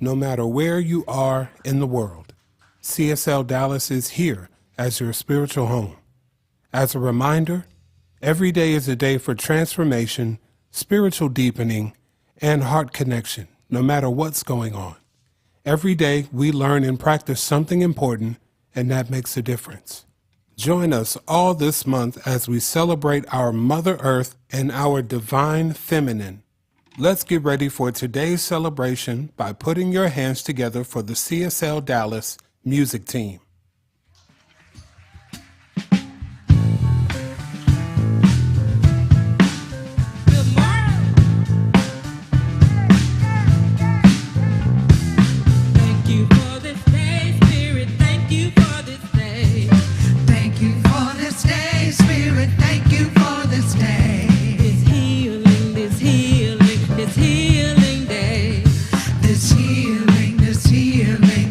No matter where you are in the world, CSL Dallas is here as your spiritual home. As a reminder, every day is a day for transformation, spiritual deepening, and heart connection, no matter what's going on. Every day we learn and practice something important, and that makes a difference. Join us all this month as we celebrate our Mother Earth and our divine feminine. Let's get ready for today's celebration by putting your hands together for the CSL Dallas music team.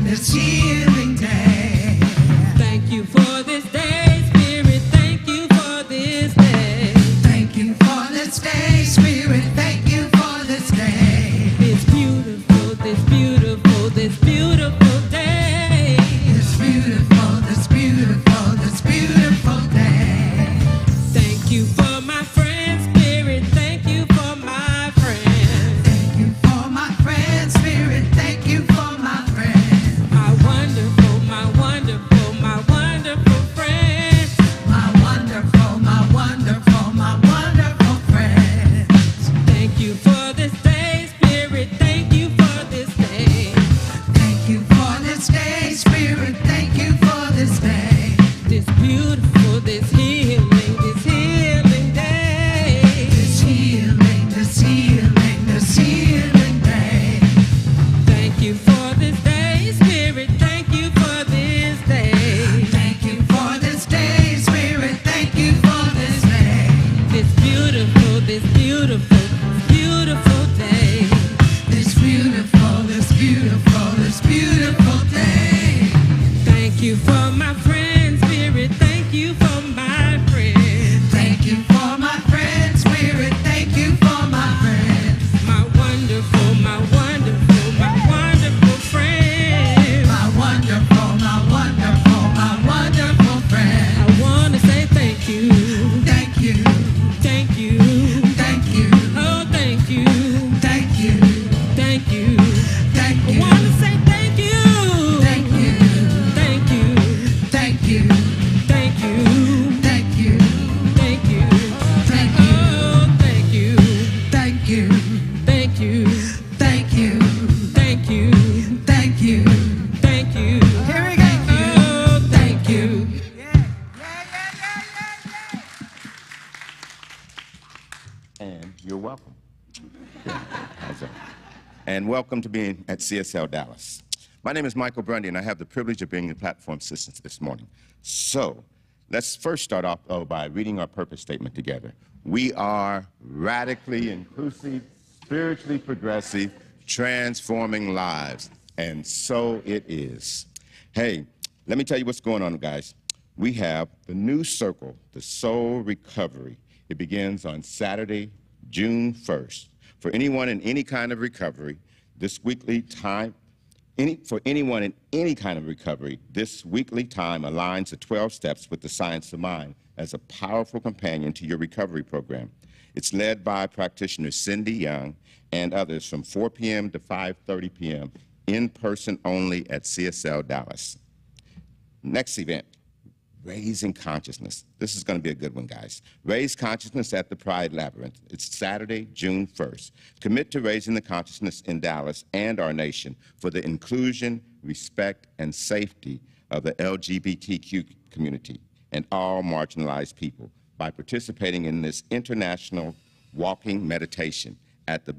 This healing day. beautiful, this healing day. This healing day. Thank you for this day, Spirit. Thank you for this day. Thank you for this day, Spirit. Thank you for this day. This beautiful day. This beautiful day. Thank you for my friend, Spirit. Thank you for my friend. Thank you for my friend, Spirit. Thank you for my friend. My wonderful friend. My wonderful friend. I want to say thank you. Thank you. Thank you. Thank you. Oh, thank you. Thank you. Thank you. Thank you. I want to say thank you. Thank you. Thank you. Thank you. Thank you. Thank you. Thank you. Thank you. Oh, thank you. Thank you. Thank you. Thank you. Thank you. Thank you. Thank you. Here we go. Oh, thank you. And you're welcome. And welcome to being at CSL Dallas. My name is Michael Grundy, and I have the privilege of being your platform assistant this morning. So let's first start off by reading our purpose statement together. We are radically inclusive, spiritually progressive, transforming lives. And so it is. Hey, let me tell you what's going on, guys. We have the new circle, the Soul Recovery. It begins on Saturday, June 1st. For anyone in any kind of recovery, this weekly time, for anyone in any kind of recovery, this weekly time aligns the 12 steps with the science of mind as a powerful companion to your recovery program. It's led by practitioner Cindy Young and others from 4 p.m. to 5:30 p.m. in person only at CSL Dallas. Next event, Raising Consciousness. This is going to be a good one, guys. Raise Consciousness at the Pride Labyrinth. It's Saturday, June 1st. Commit to raising the consciousness in Dallas and our nation for the inclusion, respect, and safety of the LGBTQ community and all marginalized people by participating in this international walking meditation at the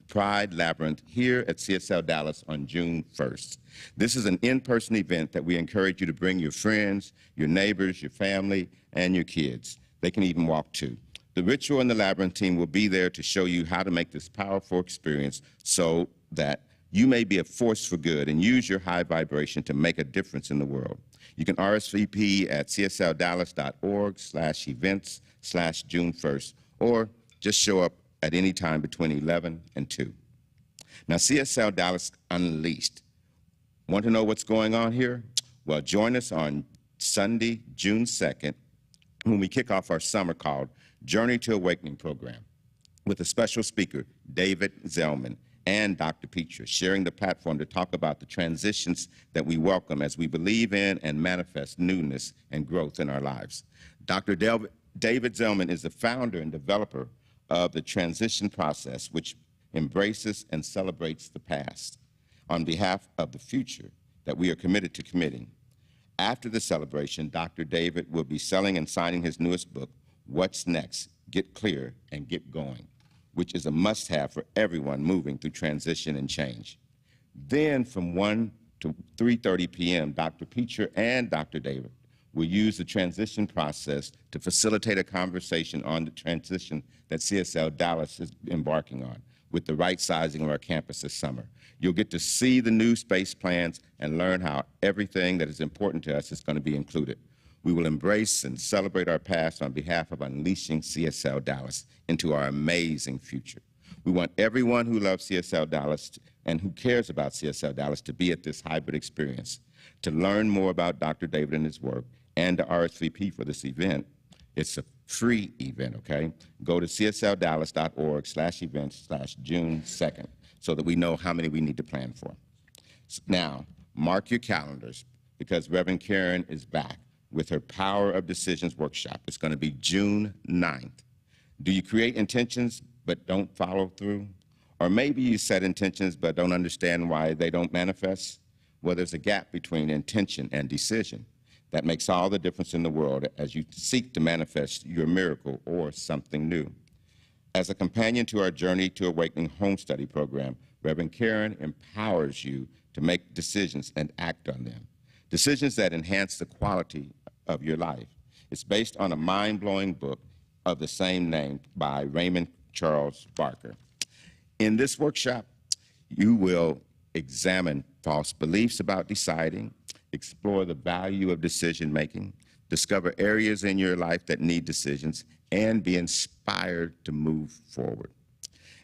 Pride Labyrinth here at CSL Dallas on June 1st. This is an in-person event that we encourage you to bring your friends, your neighbors, your family, and your kids. They can even walk too. The Ritual and the Labyrinth team will be there to show you how to make this powerful experience so that you may be a force for good and use your high vibration to make a difference in the world. You can RSVP at csldallas.org/events/June 1st, or just show up at any time between 11 and 2. Now, CSL Dallas Unleashed. Want to know what's going on here? Well, join us on Sunday, June 2nd, when we kick off our summer called Journey to Awakening program with a special speaker, David Zellman, and Dr. Petra, sharing the platform to talk about the transitions that we welcome as we believe in and manifest newness and growth in our lives. Dr. David Zellman is the founder and developer of the transition process, which embraces and celebrates the past on behalf of the future that we are committed to committing. After the celebration, Dr. David will be selling and signing his newest book, What's Next? Get Clear and Get Going, which is a must-have for everyone moving through transition and change. Then from 1 to 3:30 p.m., Dr. Petra and Dr. David will use the transition process to facilitate a conversation on the transition that CSL Dallas is embarking on with the right sizing of our campus this summer. You'll get to see the new space plans and learn how everything that is important to us is going to be included. We will embrace and celebrate our past on behalf of unleashing CSL Dallas into our amazing future. We want everyone who loves CSL Dallas and who cares about CSL Dallas to be at this hybrid experience. To learn more about Dr. David and his work and to RSVP for this event, it's a free event, okay? Go to csldallas.org/events/June 2nd so that we know how many we need to plan for. Now, mark your calendars because Reverend Karen is back with her Power of Decisions workshop. It's going to be June 9th. Do you create intentions but don't follow through? Or maybe you set intentions but don't understand why they don't manifest? Well, there's a gap between intention and decision. That makes all the difference in the world as you seek to manifest your miracle or something new. As a companion to our Journey to Awakening home study program, Reverend Karen empowers you to make decisions and act on them. Decisions that enhance the quality of your life. It's based on a mind-blowing book of the same name by Raymond Charles Barker. In this workshop, you will examine false beliefs about deciding, explore the value of decision-making, discover areas in your life that need decisions, and be inspired to move forward.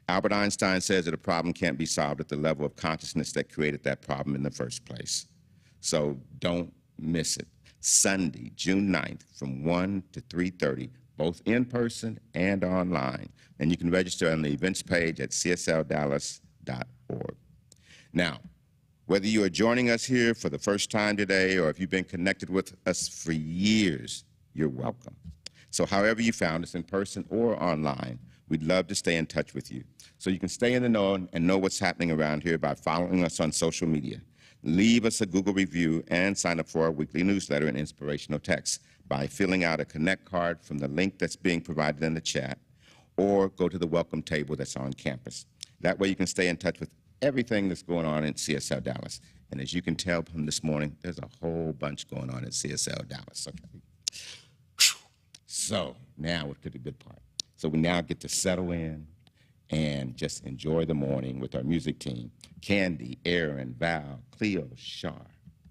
Albert Einstein says that a problem can't be solved at the level of consciousness that created that problem in the first place. So don't miss it. Sunday, June 9th, from 1 to 3:30, both in person and online. And you can register on the events page at csldallas.org. Now, whether you are joining us here for the first time today or if you've been connected with us for years, you're welcome. So however you found us, in person or online, we'd love to stay in touch with you. So you can stay in the know and know what's happening around here by following us on social media. Leave us a Google review and sign up for our weekly newsletter and inspirational text by filling out a Connect card from the link that's being provided in the chat, or go to the welcome table that's on campus. That way you can stay in touch with everything that's going on in CSL Dallas. And as you can tell from this morning, there's a whole bunch going on at CSL Dallas. Okay. So now we're to the good part. So we now get to settle in and just enjoy the morning with our music team, Candy, Aaron, Val, Cleo, Shar,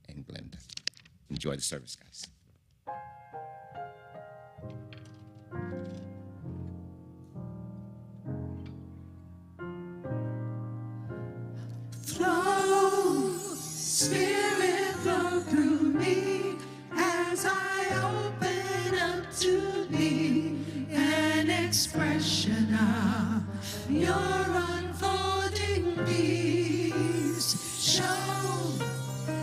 and Glenda. Enjoy the service, guys. Flow, Spirit, flow through me as I open up to be an expression of your unfolding peace. Show,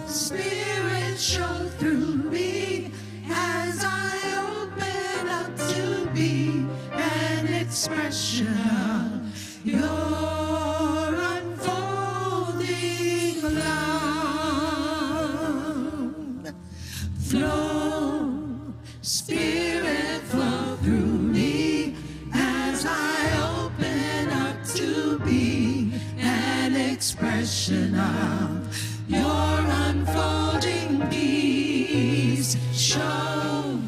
Spirit, show through me as I open up to be an expression of your unfolding love. Flow, Spirit, flow through me as I open up to be an expression of your unfolding peace. Show,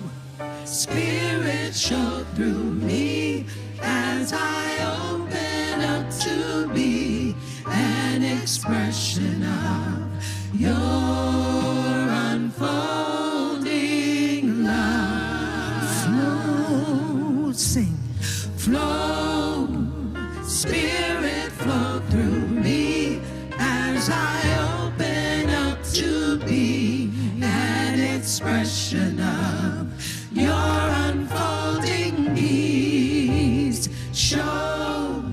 Spirit, show through me as I open up to be an expression of your unfolding love. Flow, sing. Flow, Spirit, flow through me as I open up to be an expression of your unfolding peace. Show,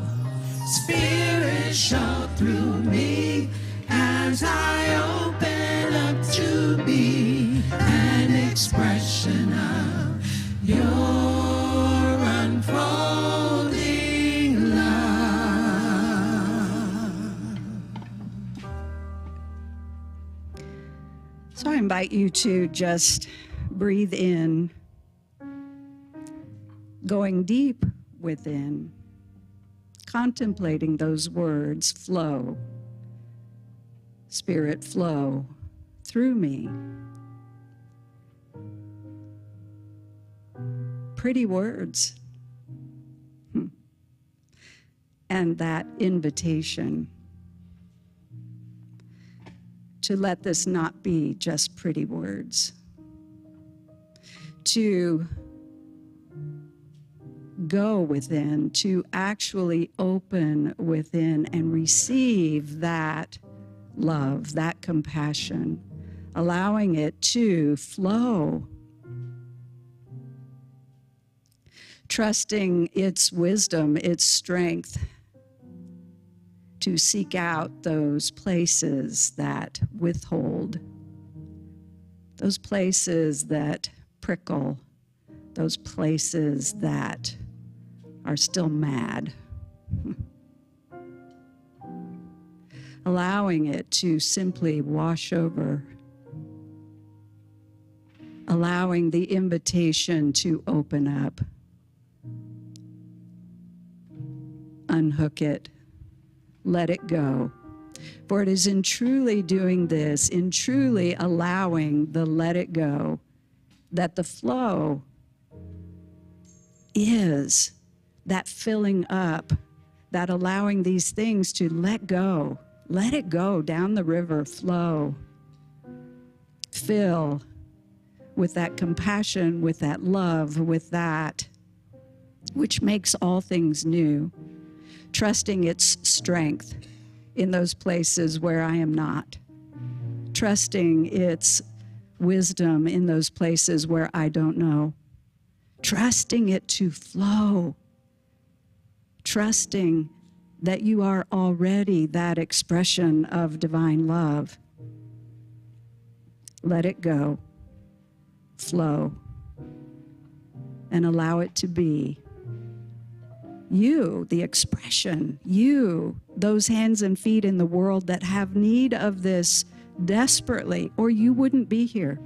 Spirit, show through me as I open up to be an expression of your unfolding love. So I invite you to just breathe in, going deep within, contemplating those words, flow, Spirit, flow through me. Pretty words. And that invitation to let this not be just pretty words, to go within, to actually open within and receive that love, that compassion, allowing it to flow, trusting its wisdom, its strength, to seek out those places that withhold, those places that prickle, those places that are still mad. Allowing it to simply wash over. allowing the invitation to open up. Unhook it. Let it go. For it is in truly doing this, in truly allowing the let it go, that the flow is that filling up, that allowing these things to let go. Let it go down the river, flow. Fill with that compassion, with that love, with that which makes all things new. Trusting its strength in those places where I am not. Trusting its wisdom in those places where I don't know. Trusting it to flow. Trusting that you are already that expression of divine love. Let it go. Flow. And allow it to be. You, the expression, you, those hands and feet in the world that have need of this desperately, or you wouldn't be here.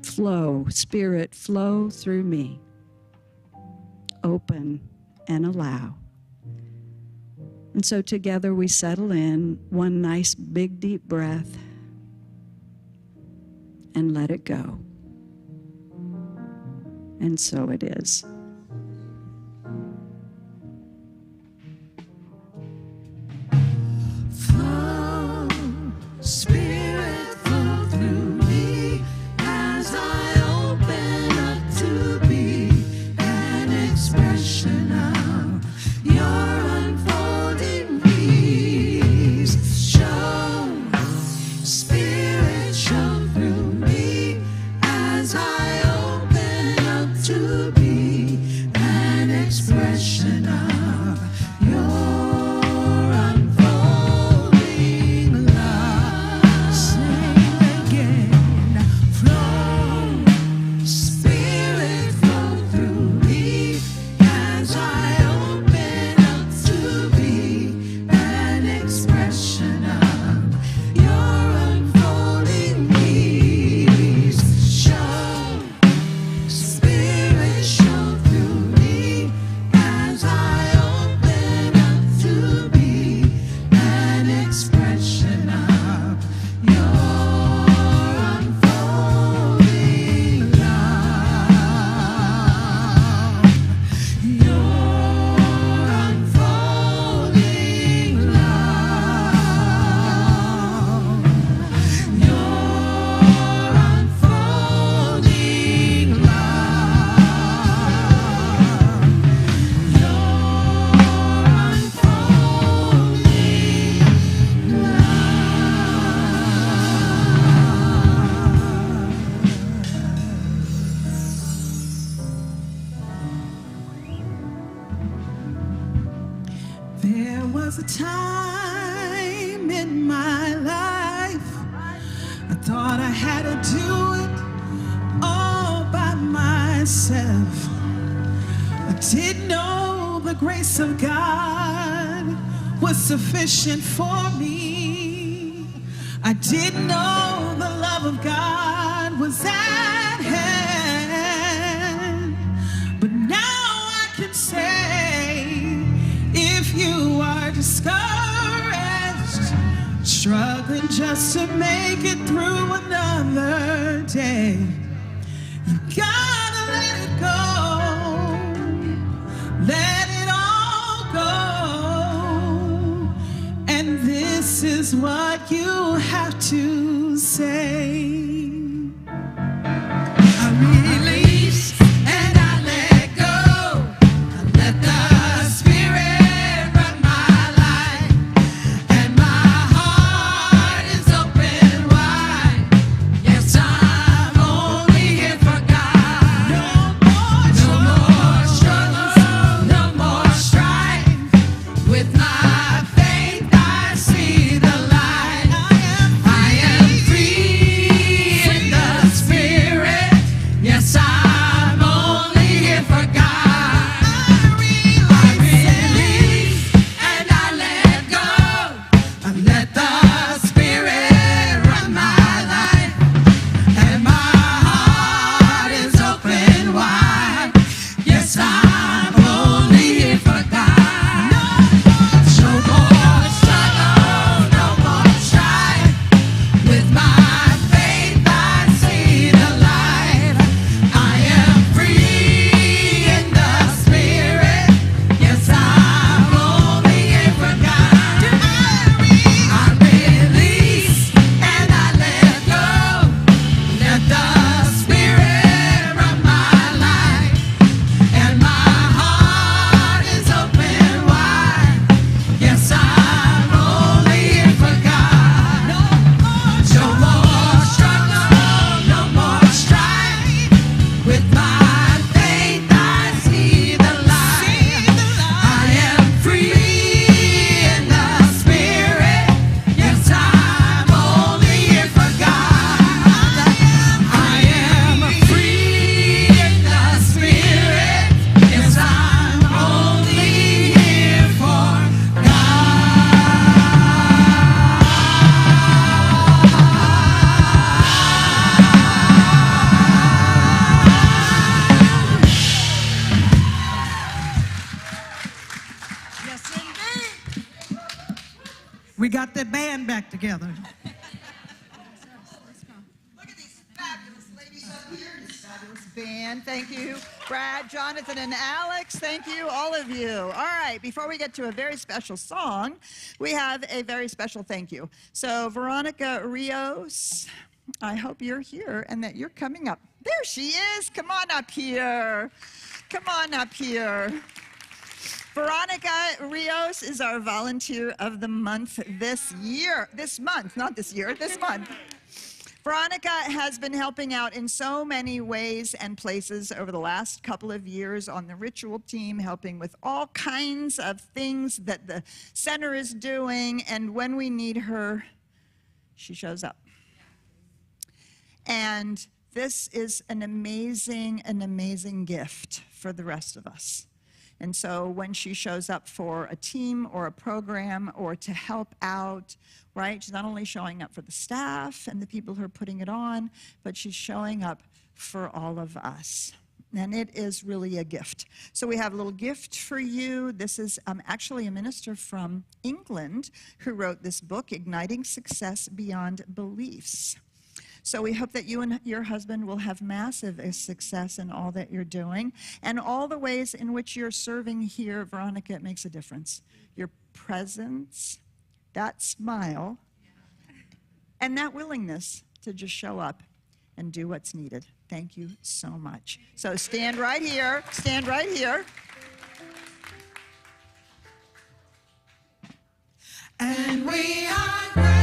Flow, Spirit, flow through me. Open and allow. And so together we settle in, one nice big deep breath, and let it go. And so it is. Flow, Spirit, flow through me as I open up to be an expression of your unfolding peace. Show, Spirit, show through me as I open up to be an expression of your unfolding love. Sing again. Flow, Spirit, flow through me as I open up to be an expression of your unfolding peace. Show, Spirit, show through me as I open up to be an expression of your unfolding love. Your unfolding love. Your unfolding love. There was a time in my life I thought I had to do it all by myself. I didn't know the grace of God was sufficient for me. I didn't know the love of God was at hand. But now I can say, if you are discouraged, struggling just to make it through another day, you gotta let it go. Let it all go. And this is what you have to say. I release and I let go. I let the Spirit run my life, and my heart is open wide. Yes, I'm only here for God. No more struggles, no more strife. With my faith, I see the light. I am free. got that band back together. Look at these fabulous ladies up here. This fabulous band. Thank you, Brad, Jonathan, and Alex. Thank you, all of you. All right, before we get to a very special song, we have a very special thank you. So, Veronica Rios, I hope you're here and that you're coming up. There she is. Come on up here. Come on up here. Veronica Rios is our volunteer of the month this month. Veronica has been helping out in so many ways and places over the last couple of years on the ritual team, helping with all kinds of things that the center is doing. And when we need her, she shows up. And this is an amazing gift for the rest of us. And so when she shows up for a team or a program or to help out, right, she's not only showing up for the staff and the people who are putting it on, but she's showing up for all of us. And it is really a gift. So we have a little gift for you. This is actually a minister from England who wrote this book, Igniting Success Beyond Beliefs. So we hope that you and your husband will have massive success in all that you're doing and all the ways in which you're serving here. Veronica, it makes a difference. Your presence, that smile, and that willingness to just show up and do what's needed. Thank you so much. So stand right here. Stand right here. And we are grateful.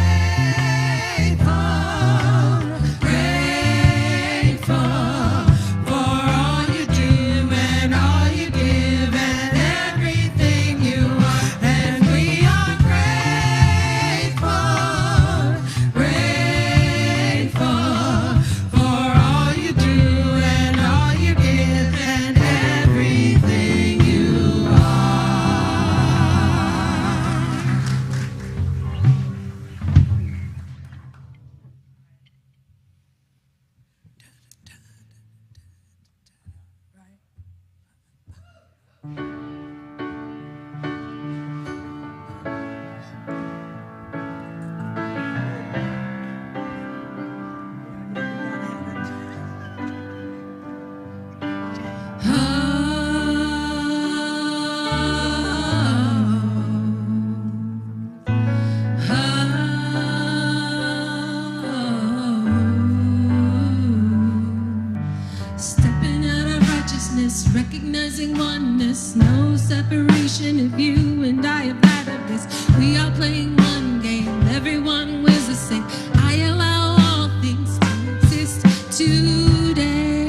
Recognizing oneness, no separation of you and I have that of this. We are playing one game, everyone wins the same. I allow all things to exist today.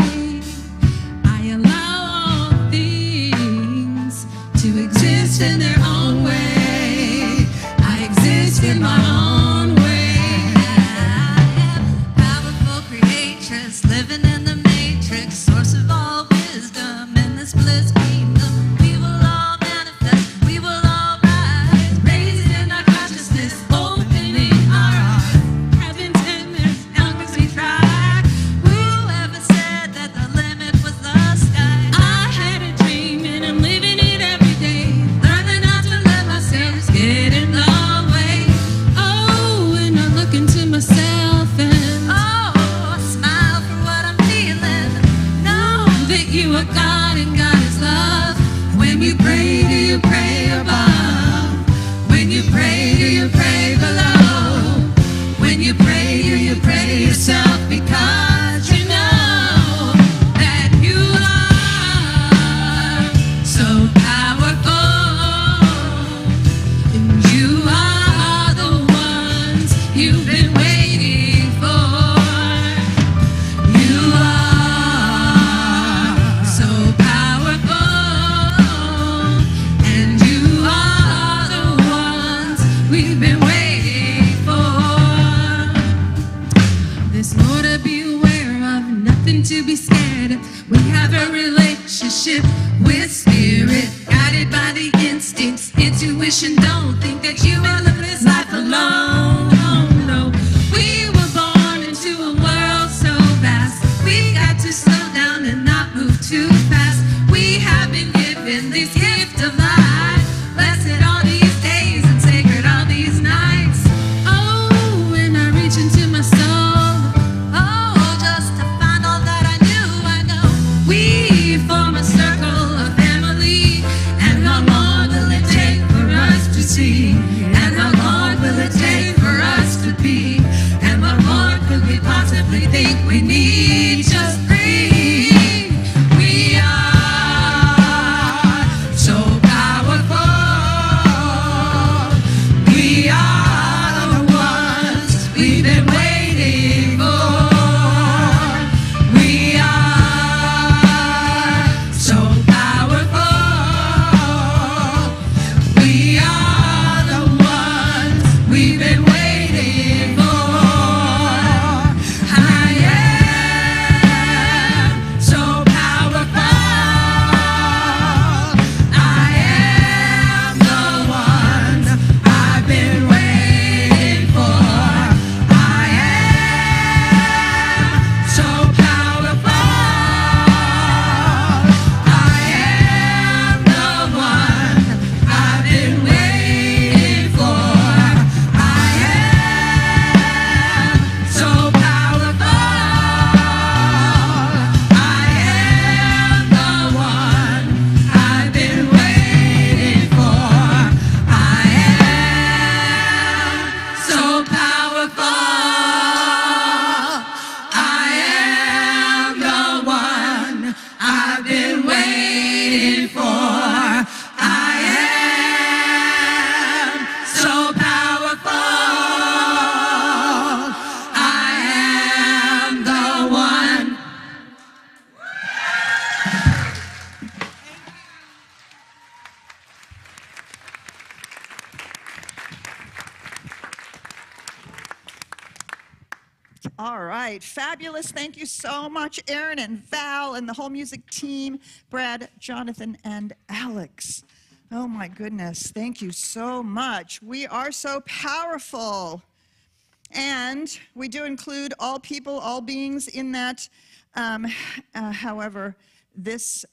I allow all things to exist in their own way. I exist in my own way. I am powerful creatures living in the matrix, source of all wisdom in this bliss kingdom. We will all manifest, we will all rise, raising our consciousness, opening our heart. Heaven's in this young as we try. Whoever said that the limit was the sky? I had a dream and I'm living it every day, learning not to let myself get in the way. Oh, and I look into myself and oh, I smile for what I'm feeling. Know that you are God and God is love. When you pray, do you pray above? When you pray, do you pray below? When you pray, do you pray yourself? Because you know that you are so powerful, and you are the ones you've been waiting for. You are so powerful, and you are the ones we've been waiting for. There's more to be aware of, nothing to be scared of. We have a relationship with spirit, guided by the instincts, intuition. Don't think that you will live this life alone. Oh, no. We were born into a world so vast. We got to slow down and not move too fast. We have been given this gift of life. Blessed all these days and sacred all these nights. All right, fabulous. Thank you so much, Aaron and Val and the whole music team, Brad, Jonathan, and Alex. Oh my goodness, thank you so much. We are so powerful. And we do include all people, all beings in that. However, this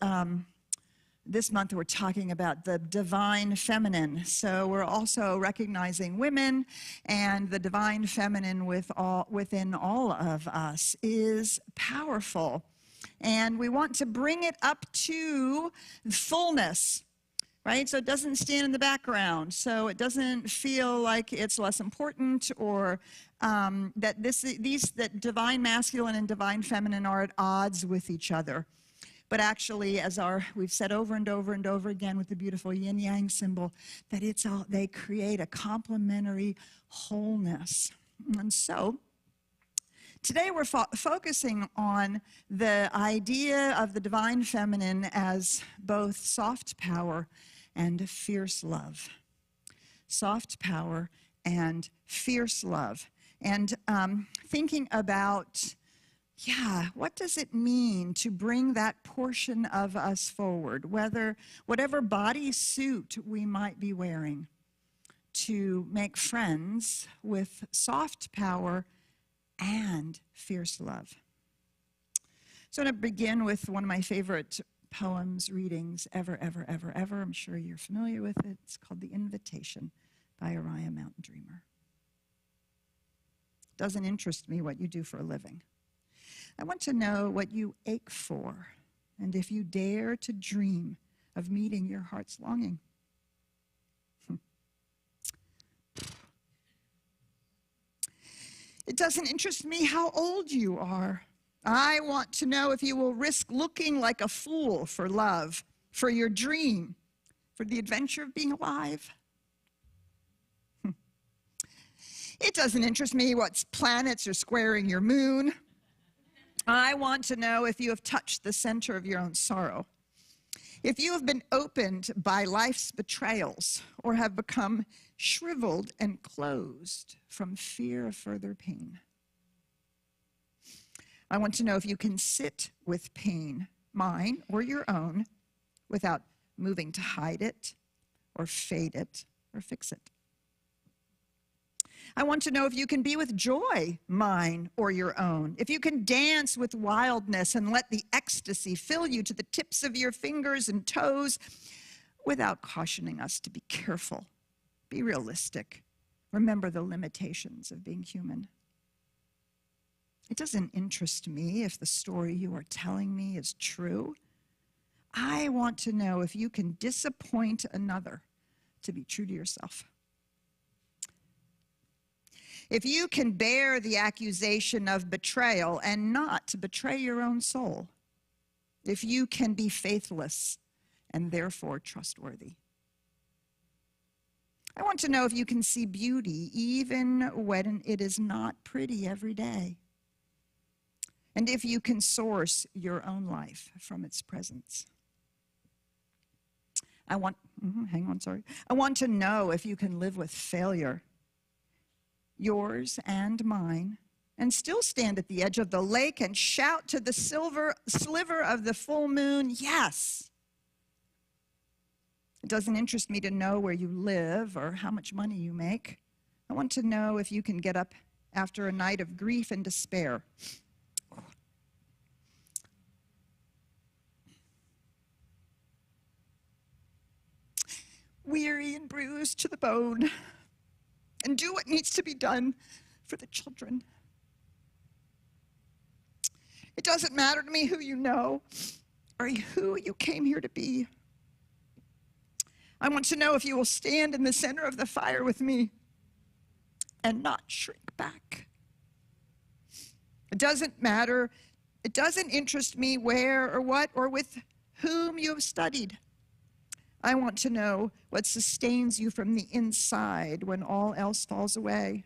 month we're talking about the divine feminine. So we're also recognizing women, and the divine feminine within all of us is powerful. And we want to bring it up to fullness, right? So it doesn't stand in the background. So it doesn't feel like it's less important, or that divine masculine and divine feminine are at odds with each other. But actually, as we've said over and over and over again with the beautiful yin-yang symbol, that they create a complementary wholeness. And so today we're focusing on the idea of the divine feminine as both soft power and fierce love. Soft power and fierce love. And thinking about, what does it mean to bring that portion of us forward, whatever bodysuit we might be wearing, to make friends with soft power and fierce love. So I'm going to begin with one of my favorite poems readings ever. I'm sure you're familiar with it. It's called The Invitation by Uriah Mountain Dreamer. Doesn't interest me what you do for a living. I want to know what you ache for, and if you dare to dream of meeting your heart's longing. It doesn't interest me how old you are. I want to know if you will risk looking like a fool for love, for your dream, for the adventure of being alive. It doesn't interest me what planets are squaring your moon. I want to know if you have touched the center of your own sorrow, if you have been opened by life's betrayals, or have become shriveled and closed from fear of further pain. I want to know if you can sit with pain, mine or your own, without moving to hide it or fade it or fix it. I want to know if you can be with joy, mine or your own, if you can dance with wildness and let the ecstasy fill you to the tips of your fingers and toes, without cautioning us to be careful, be realistic, remember the limitations of being human. It doesn't interest me if the story you are telling me is true. I want to know if you can disappoint another to be true to yourself. If you can bear the accusation of betrayal and not betray your own soul. If you can be faithless and therefore trustworthy. I want to know if you can see beauty even when it is not pretty every day. And if you can source your own life from its presence. I want to know if you can live with failure, yours and mine, and still stand at the edge of the lake and shout to the sliver of the full moon, yes. It doesn't interest me to know where you live or how much money you make. I want to know if you can get up after a night of grief and despair. Weary and bruised to the bone, and do what needs to be done for the children. It doesn't matter to me who you know or who you came here to be. I want to know if you will stand in the center of the fire with me and not shrink back. It doesn't matter. It doesn't interest me where or what or with whom you have studied. I want to know what sustains you from the inside when all else falls away.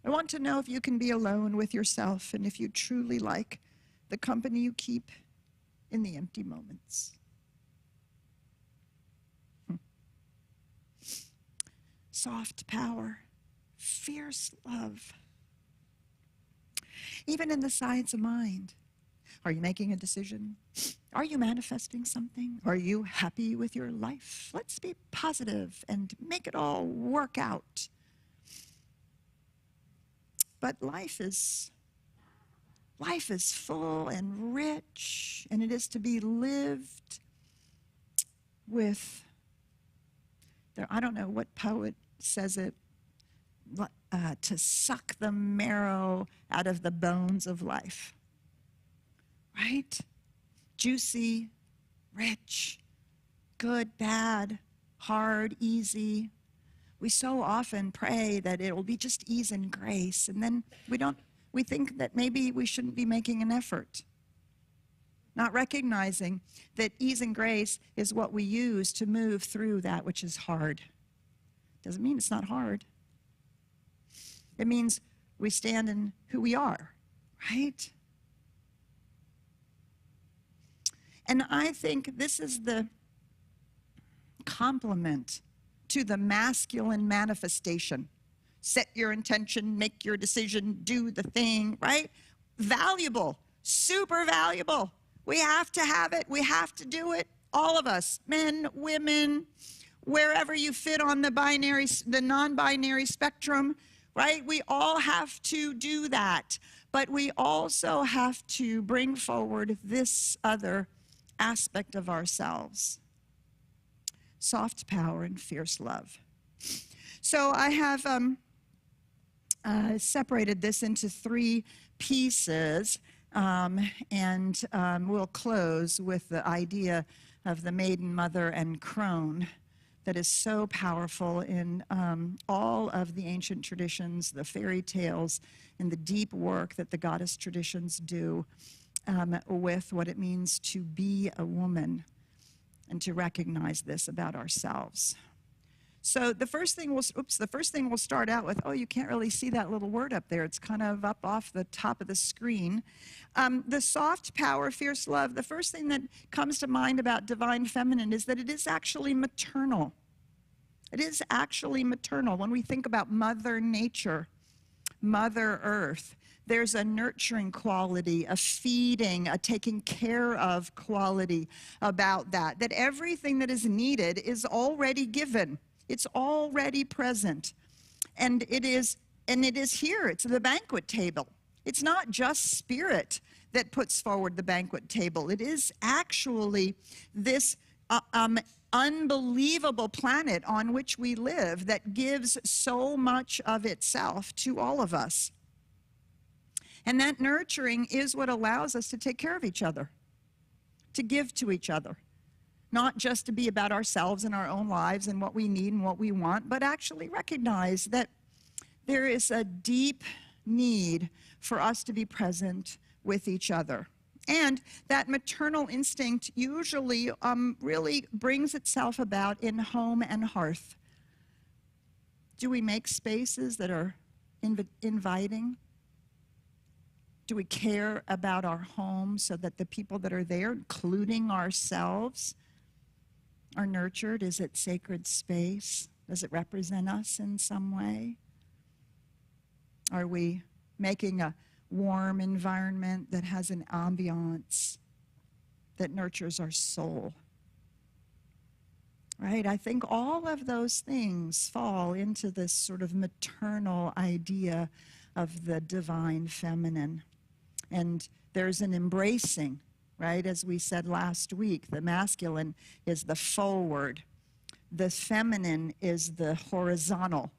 I want to know if you can be alone with yourself and if you truly like the company you keep in the empty moments. Soft power, fierce love. Even in the science of mind. Are you making a decision? Are you manifesting something? Are you happy with your life? Let's be positive and make it all work out. But life is full and rich, and it is to be lived with, I don't know what poet says it, to suck the marrow out of the bones of life. Right? Juicy, rich, good, bad, hard, easy. We so often pray that it will be just ease and grace, and then we think that maybe we shouldn't be making an effort. Not recognizing that ease and grace is what we use to move through that which is hard. Doesn't mean it's not hard. It means we stand in who we are, right? And I think this is the complement to the masculine manifestation. Set your intention, make your decision, do the thing, right? Valuable, super valuable. We have to have it. We have to do it. All of us, men, women, wherever you fit on the non-binary spectrum, right? We all have to do that. But we also have to bring forward this other aspect of ourselves. Soft power and fierce love. So I have separated this into 3 pieces, and we'll close with the idea of the maiden, mother, and crone that is so powerful in all of the ancient traditions, the fairy tales, and the deep work that the goddess traditions do with what it means to be a woman and to recognize this about ourselves. So the first thing we'll start out with, you can't really see that little word up there. It's kind of up off the top of the screen. The soft power, fierce love, the first thing that comes to mind about divine feminine is that it is actually maternal. It is actually maternal. When we think about Mother Nature, Mother Earth, there's a nurturing quality, a feeding, a taking care of quality about that. That everything that is needed is already given. It's already present. And it is here. It's the banquet table. It's not just spirit that puts forward the banquet table. It is actually this unbelievable planet on which we live that gives so much of itself to all of us. And that nurturing is what allows us to take care of each other, to give to each other. Not just to be about ourselves and our own lives and what we need and what we want, but actually recognize that there is a deep need for us to be present with each other. And that maternal instinct usually really brings itself about in home and hearth. Do we make spaces that are inviting? Do we care about our home so that the people that are there, including ourselves, are nurtured? Is it sacred space? Does it represent us in some way? Are we making a warm environment that has an ambiance that nurtures our soul? Right? I think all of those things fall into this sort of maternal idea of the divine feminine. And there's an embracing, right? As we said last week, the masculine is the forward. The feminine is the horizontal.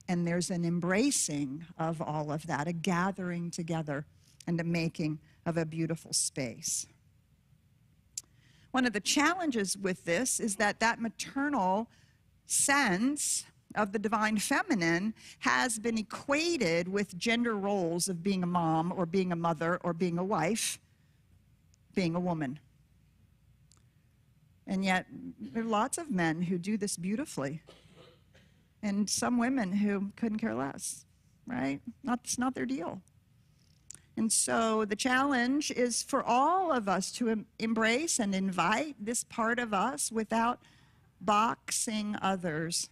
And there's an embracing of all of that, a gathering together and a making of a beautiful space. One of the challenges with this is that maternal sense of the divine feminine has been equated with gender roles of being a mom or being a mother or being a wife, being a woman. And yet there are lots of men who do this beautifully, and some women who couldn't care less, right? It's not their deal. And so the challenge is for all of us to embrace and invite this part of us without boxing others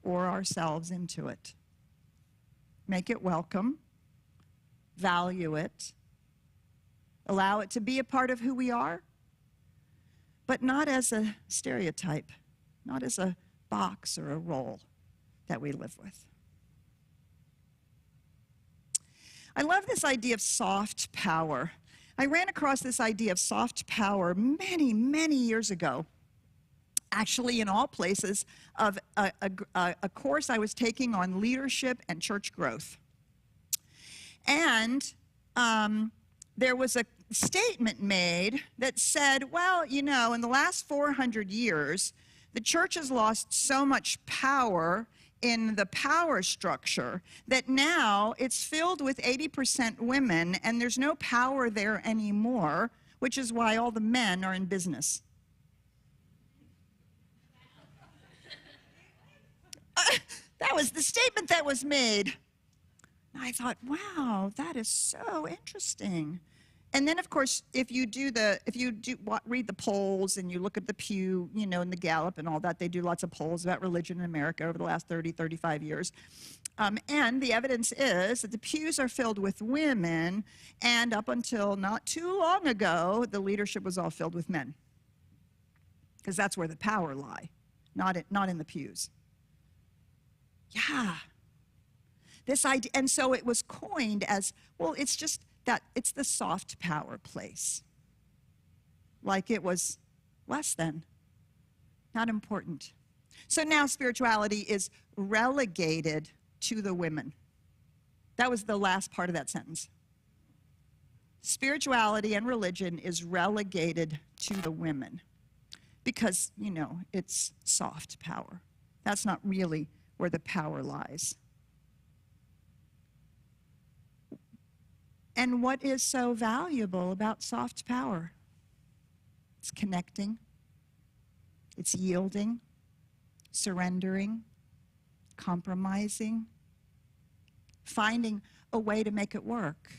or ourselves into it. Make it welcome, value it, allow it to be a part of who we are, but not as a stereotype, not as a box or a role that we live with. I love this idea of soft power. I ran across this idea of soft power many, many years ago, actually in all places, of a course I was taking on leadership and church growth. And there was a statement made that said, well, you know, in the last 400 years, the church has lost so much power in the power structure that now it's filled with 80% women and there's no power there anymore, which is why all the men are in business. That was the statement that was made. And I thought, wow, that is so interesting. And then, of course, if you read the polls and you look at the Pew, you know, and the Gallup and all that, they do lots of polls about religion in America over the last 30, 35 years. And the evidence is that the pews are filled with women, and up until not too long ago, the leadership was all filled with men. Because that's where the power lie, not in the pews. Yeah. This idea, and so it was coined as, well, it's just that it's the soft power place. Like it was less than, not important. So now spirituality is relegated to the women. That was the last part of that sentence. Spirituality and religion is relegated to the women because, you know, it's soft power. That's not really where the power lies. And what is so valuable about soft power? It's connecting, it's yielding, surrendering, compromising, finding a way to make it work,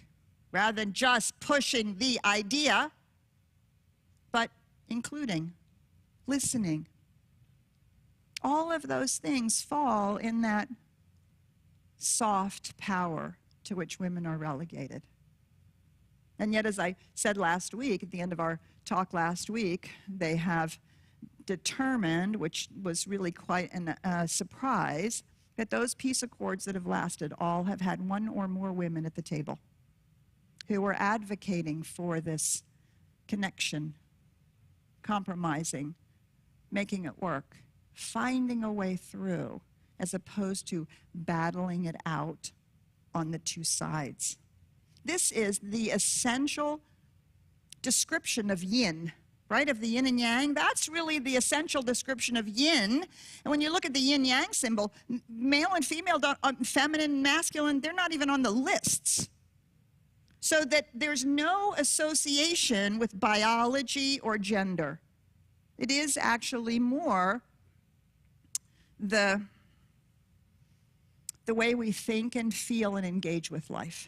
rather than just pushing the idea, but including, listening. All of those things fall in that soft power to which women are relegated. And yet, as I said last week, at the end of our talk last week, they have determined, which was really quite a surprise, that those peace accords that have lasted all have had one or more women at the table who were advocating for this connection, compromising, making it work, finding a way through, as opposed to battling it out on the two sides. This is the essential description of yin, right? Of the yin and yang. That's really the essential description of yin. And when you look at the yin-yang symbol, male and female, feminine, masculine, they're not even on the lists. So that there's no association with biology or gender. It is actually more the way we think and feel and engage with life.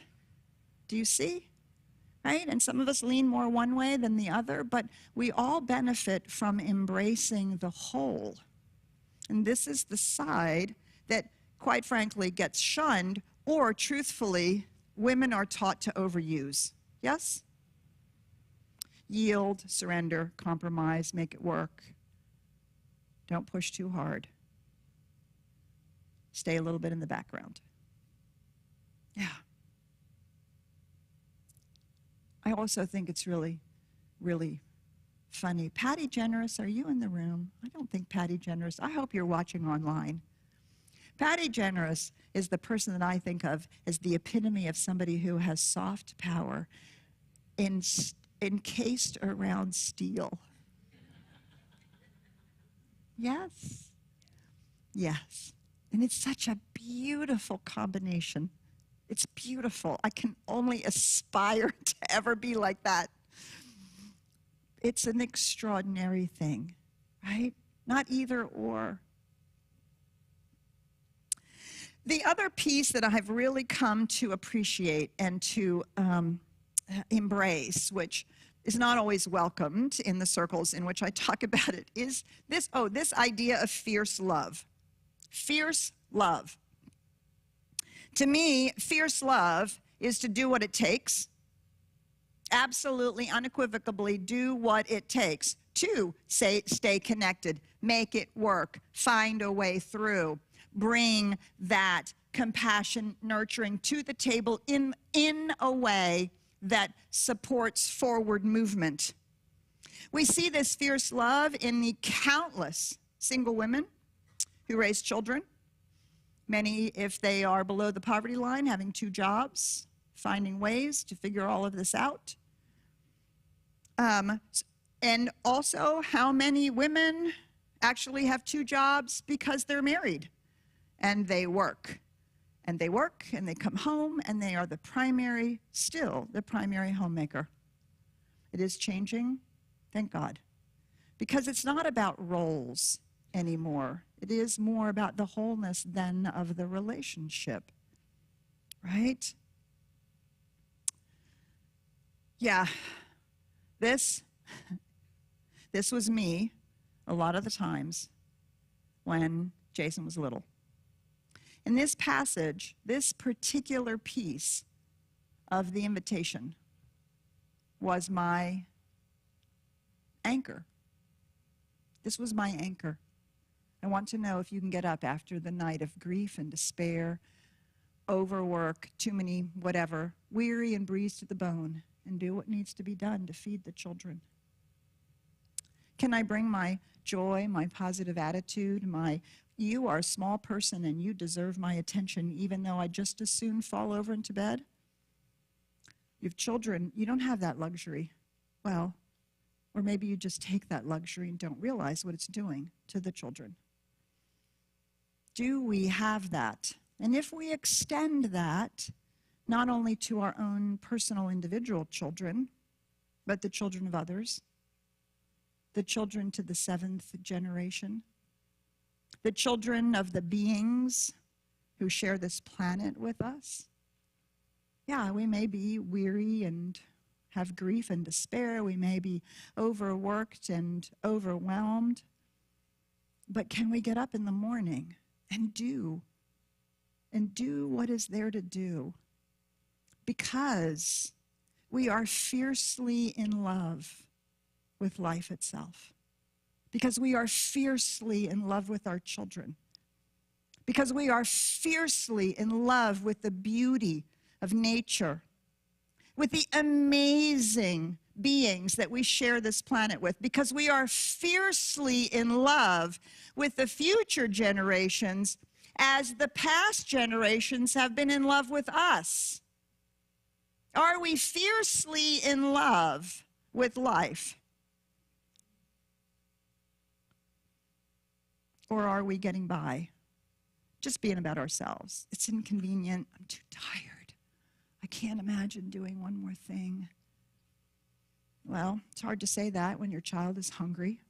Do you see? Right? And some of us lean more one way than the other, but we all benefit from embracing the whole. And this is the side that, quite frankly, gets shunned, or truthfully, women are taught to overuse. Yes? Yield, surrender, compromise, make it work. Don't push too hard. Stay a little bit in the background. Yeah. I also think it's really, really funny. Patty Generous, are you in the room? I don't think Patty Generous. I hope you're watching online. Patty Generous is the person that I think of as the epitome of somebody who has soft power encased around steel. Yes? Yes. And it's such a beautiful combination. It's beautiful. I can only aspire to ever be like that. It's an extraordinary thing, right? Not either or. The other piece that I've really come to appreciate and to embrace, which is not always welcomed in the circles in which I talk about it, is this idea of fierce love. Fierce love. To me, fierce love is to do what it takes. Absolutely, unequivocally do what it takes to stay connected, make it work, find a way through, bring that compassion, nurturing to the table in a way that supports forward movement. We see this fierce love in the countless single women who raise children. Many, if they are below the poverty line, having 2 jobs, finding ways to figure all of this out. And also how many women actually have 2 jobs because they're married and they work. And they work and they come home and they are still the primary homemaker. It is changing, thank God. Because it's not about roles anymore. It is more about the wholeness then of the relationship, right? Yeah, this was me a lot of the times when Jason was little. In this passage, this particular piece of the invitation was my anchor. This was my anchor. I want to know if you can get up after the night of grief and despair, overwork, too many whatever, weary and bruised to the bone, and do what needs to be done to feed the children. Can I bring my joy, my positive attitude, you are a small person and you deserve my attention even though I just as soon fall over into bed? You have children, you don't have that luxury. Well, or maybe you just take that luxury and don't realize what it's doing to the children. Do we have that? And if we extend that, not only to our own personal individual children, but the children of others, the children to the 7th generation, the children of the beings who share this planet with us. Yeah, we may be weary and have grief and despair. We may be overworked and overwhelmed. But can we get up in the morning and do what is there to do? Because we are fiercely in love with life itself. Because we are fiercely in love with our children. Because we are fiercely in love with the beauty of nature, with the amazing beings that we share this planet with, because we are fiercely in love with the future generations as the past generations have been in love with us. Are we fiercely in love with life? Or are we getting by, just being about ourselves? It's inconvenient. I'm too tired. I can't imagine doing one more thing. Well, it's hard to say that when your child is hungry,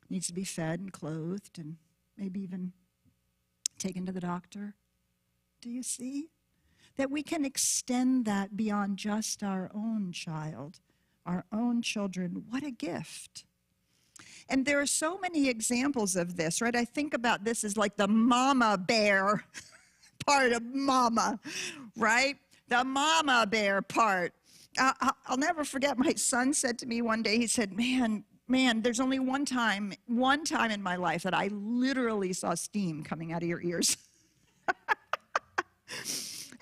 needs to be fed and clothed and maybe even taken to the doctor. Do you see? That we can extend that beyond just our own child, our own children. What a gift. And there are so many examples of this, right? I think about this as like the mama bear part of mama, right? The mama bear part. I'll never forget, my son said to me one day, he said, man, there's only one time in my life that I literally saw steam coming out of your ears.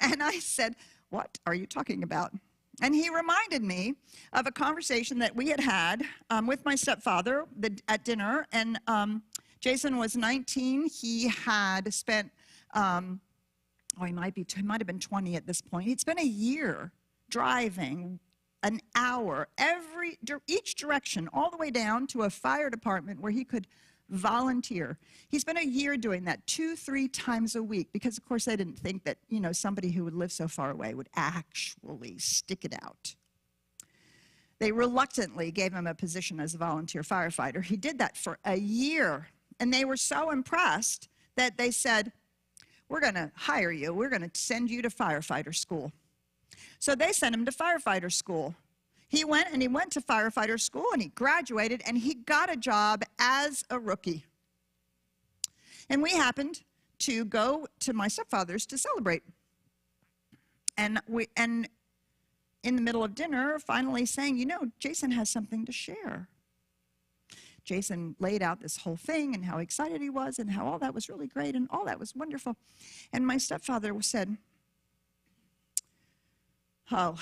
And I said, what are you talking about? And he reminded me of a conversation that we had with my stepfather at dinner. And Jason was 19. He had spent, he might have been 20 at this point. He'd spent a year driving an hour each direction, all the way down to a fire department where he could volunteer. He spent a year doing that 2-3 times a week because, of course, they didn't think that, somebody who would live so far away would actually stick it out. They reluctantly gave him a position as a volunteer firefighter. He did that for a year, and they were so impressed that they said, we're going to hire you. We're going to send you to firefighter school. So they sent him to firefighter school. He went to firefighter school, and he graduated, and he got a job as a rookie. And we happened to go to my stepfather's to celebrate. And in the middle of dinner, finally saying, you know, Jason has something to share. Jason laid out this whole thing and how excited he was and how all that was really great and all that was wonderful. And my stepfather said, oh,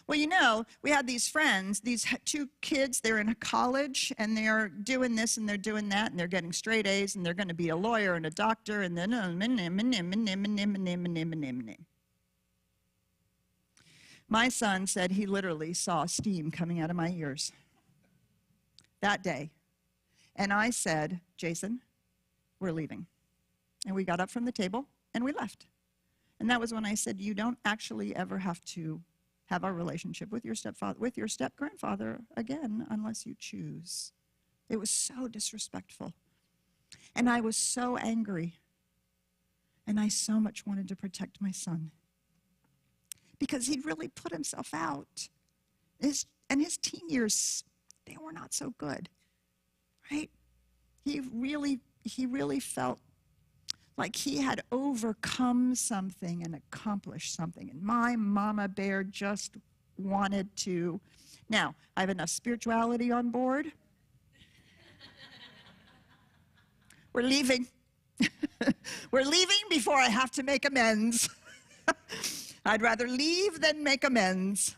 well, you know, we had these friends, these two kids, they're in college, and they're doing this and they're doing that, and they're getting straight A's, and they're going to be a lawyer and a doctor, and then my son said he literally saw steam coming out of my ears that day. And I said, Jason, we're leaving. And we got up from the table, and we left. And that was when I said, you don't actually ever have to have a relationship with your stepfather, with your step-grandfather again, unless you choose. It was so disrespectful. And I was so angry. And I so much wanted to protect my son. Because he'd really put himself out. His teen years, they were not so good, right? He really felt like he had overcome something and accomplished something. And my mama bear just wanted to. Now, I have enough spirituality on board. We're leaving. We're leaving before I have to make amends. I'd rather leave than make amends.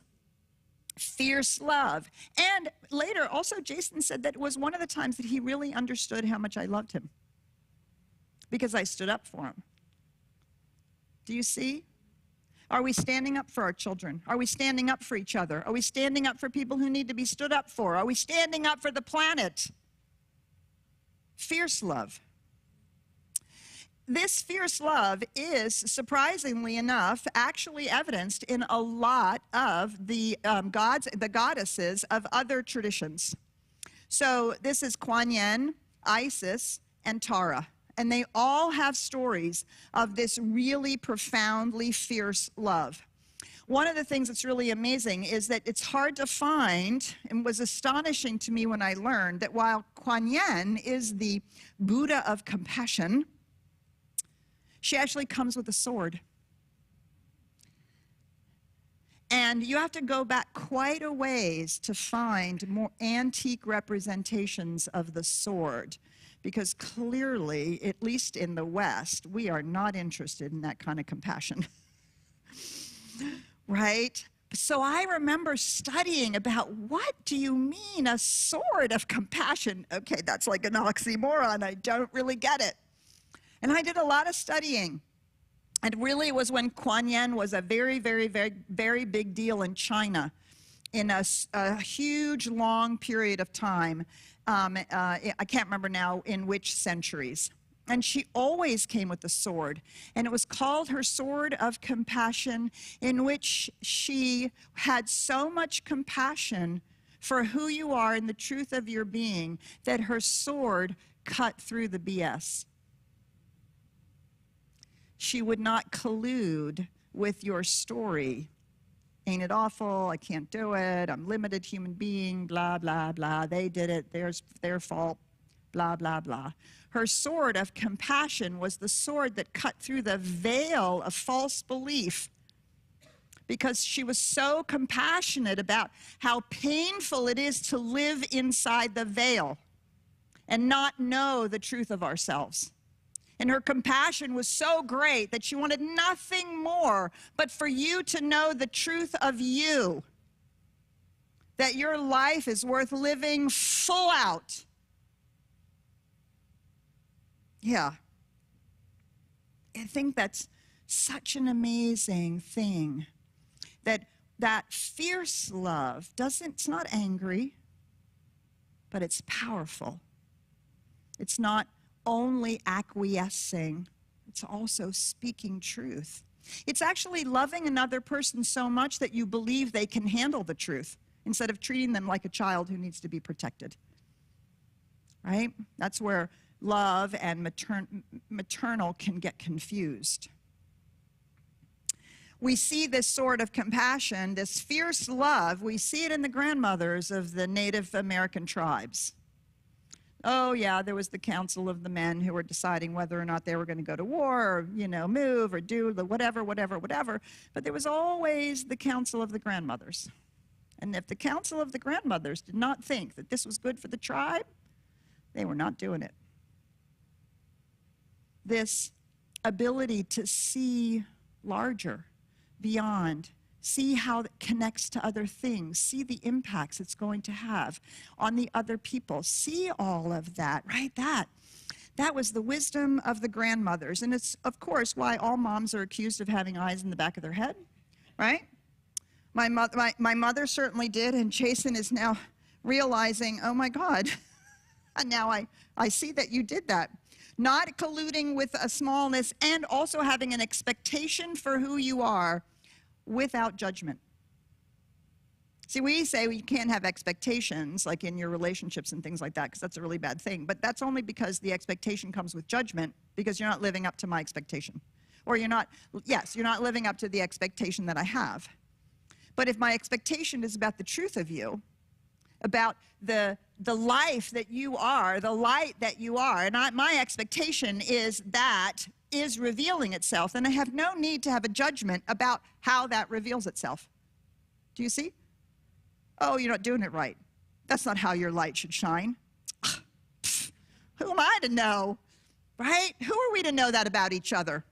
Fierce love. And later, also, Jason said that it was one of the times that he really understood how much I loved him. Because I stood up for him. Do you see? Are we standing up for our children? Are we standing up for each other? Are we standing up for people who need to be stood up for? Are we standing up for the planet? Fierce love. This fierce love is, surprisingly enough, actually evidenced in a lot of the goddesses of other traditions. So this is Kuan Yin, Isis, and Tara. And they all have stories of this really profoundly fierce love. One of the things that's really amazing is that it's hard to find, and was astonishing to me when I learned, that while Kuan Yin is the Buddha of compassion, she actually comes with a sword. And you have to go back quite a ways to find more antique representations of the sword. Because clearly, at least in the West, we are not interested in that kind of compassion. Right? So I remember studying about, what do you mean, a sword of compassion? Okay, that's like an oxymoron. I don't really get it. And I did a lot of studying. And really it was when Kuan Yin was a very, very, very, very big deal in China in a huge, long period of time. I can't remember now in which centuries. And she always came with a sword. And it was called her sword of compassion, in which she had so much compassion for who you are and the truth of your being that her sword cut through the BS. She would not collude with your story. Ain't it awful? I can't do it. I'm a limited human being, blah, blah, blah. They did it. There's their fault, blah, blah, blah. Her sword of compassion was the sword that cut through the veil of false belief, because she was so compassionate about how painful it is to live inside the veil and not know the truth of ourselves. And her compassion was so great that she wanted nothing more but for you to know the truth of you, that your life is worth living full out. Yeah. I think that's such an amazing thing, that fierce love it's not angry, but it's powerful. It's not only acquiescing, it's also speaking truth. It's actually loving another person so much that you believe they can handle the truth instead of treating them like a child who needs to be protected. Right? That's where love and maternal can get confused. We see this sort of compassion, this fierce love, we see it in the grandmothers of the Native American tribes. Oh, yeah, there was the council of the men who were deciding whether or not they were going to go to war or, move or do the whatever. But there was always the council of the grandmothers. And if the council of the grandmothers did not think that this was good for the tribe, they were not doing it. This ability to see larger, beyond, see how it connects to other things, see the impacts it's going to have on the other people, see all of that, right? That was the wisdom of the grandmothers. And it's, of course, why all moms are accused of having eyes in the back of their head, right? My mother certainly did, and Jason is now realizing, oh my God, and now I see that you did that. Not colluding with a smallness and also having an expectation for who you are without judgment. See, we say you can't have expectations like in your relationships and things like that because that's a really bad thing. But that's only because the expectation comes with judgment because you're not living up to my expectation. Or you're not living up to the expectation that I have. But if my expectation is about the truth of you, about the life that you are, the light that you are, and my expectation is that is revealing itself, and I have no need to have a judgment about how that reveals itself. Do you see? Oh, you're not doing it right. That's not how your light should shine. Who am I to know, right? Who are we to know that about each other?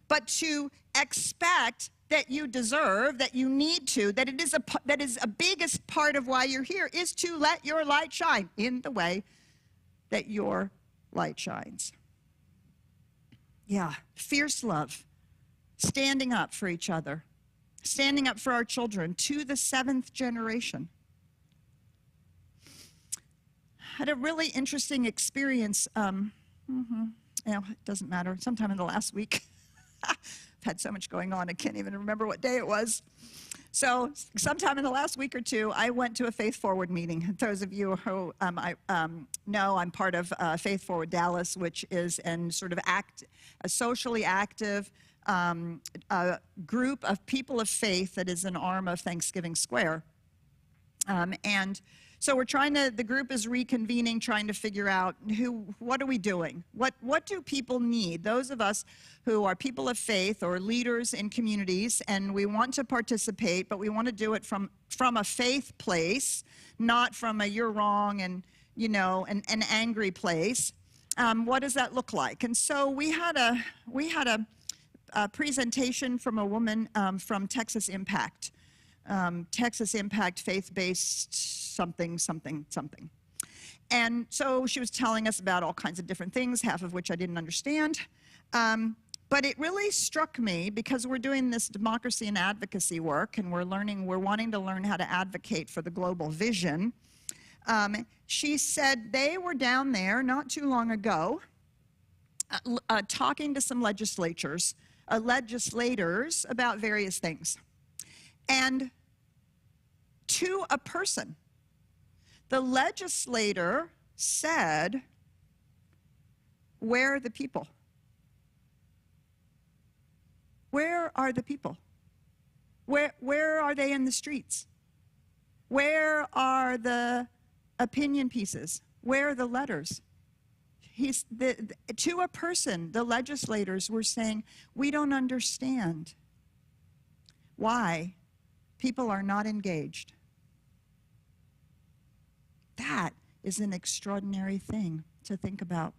But to expect that you deserve, that you need to, that is a biggest part of why you're here, is to let your light shine in the way that your light shines. Yeah, fierce love, standing up for each other, standing up for our children to the 7th generation. Had a really interesting experience. It doesn't matter. Sometime in the last week. I've had so much going on, I can't even remember what day it was. So sometime in the last week or two, I went to a Faith Forward meeting. Those of you who know, I'm part of Faith Forward Dallas, which is a socially active group of people of faith that is an arm of Thanksgiving Square. And so the group is reconvening, trying to figure out what are we doing? What do people need? Those of us who are people of faith or leaders in communities, and we want to participate, but we want to do it from a faith place, not from a you're wrong and, an angry place. What does that look like? And so we had a presentation from a woman from Texas Impact. Texas Impact, faith-based something. And so she was telling us about all kinds of different things, half of which I didn't understand. But it really struck me because we're doing this democracy and advocacy work, and we're wanting to learn how to advocate for the global vision. She said they were down there not too long ago talking to some legislators about various things. And to a person, the legislator said, "Where are the people? Where are the people? Where are they in the streets? Where are the opinion pieces? Where are the letters?" To a person, the legislators were saying, "We don't understand why people are not engaged." That is an extraordinary thing to think about.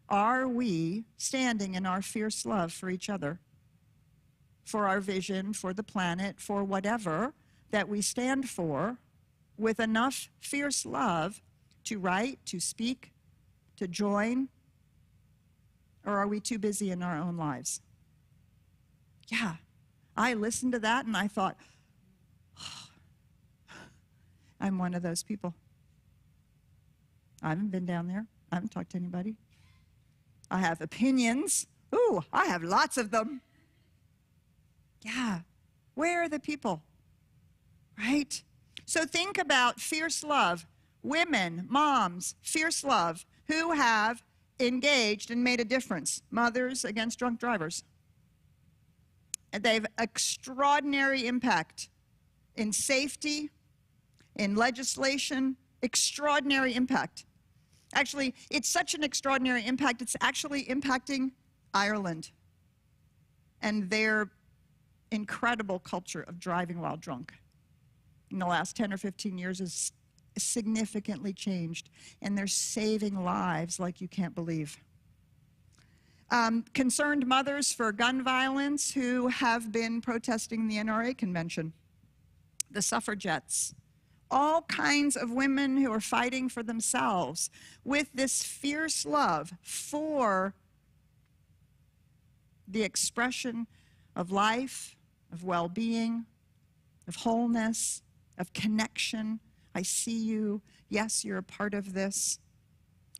Are we standing in our fierce love for each other, for our vision, for the planet, for whatever that we stand for, with enough fierce love to write, to speak, to join? Or are we too busy in our own lives? Yeah. I listened to that and I thought, oh, I'm one of those people. I haven't been down there. I haven't talked to anybody. I have opinions. Ooh, I have lots of them. Yeah. Where are the people? Right? So think about fierce love. Women, moms, fierce love, who have engaged and made a difference. Mothers against drunk drivers. And they have extraordinary impact in safety, in legislation, extraordinary impact. Actually, it's such an extraordinary impact, it's actually impacting Ireland and their incredible culture of driving while drunk. In the last 10 or 15 years has significantly changed, and they're saving lives like you can't believe. Concerned mothers for gun violence who have been protesting the NRA convention, the suffragettes, all kinds of women who are fighting for themselves with this fierce love for the expression of life, of well-being, of wholeness, of connection. I see you. Yes, you're a part of this,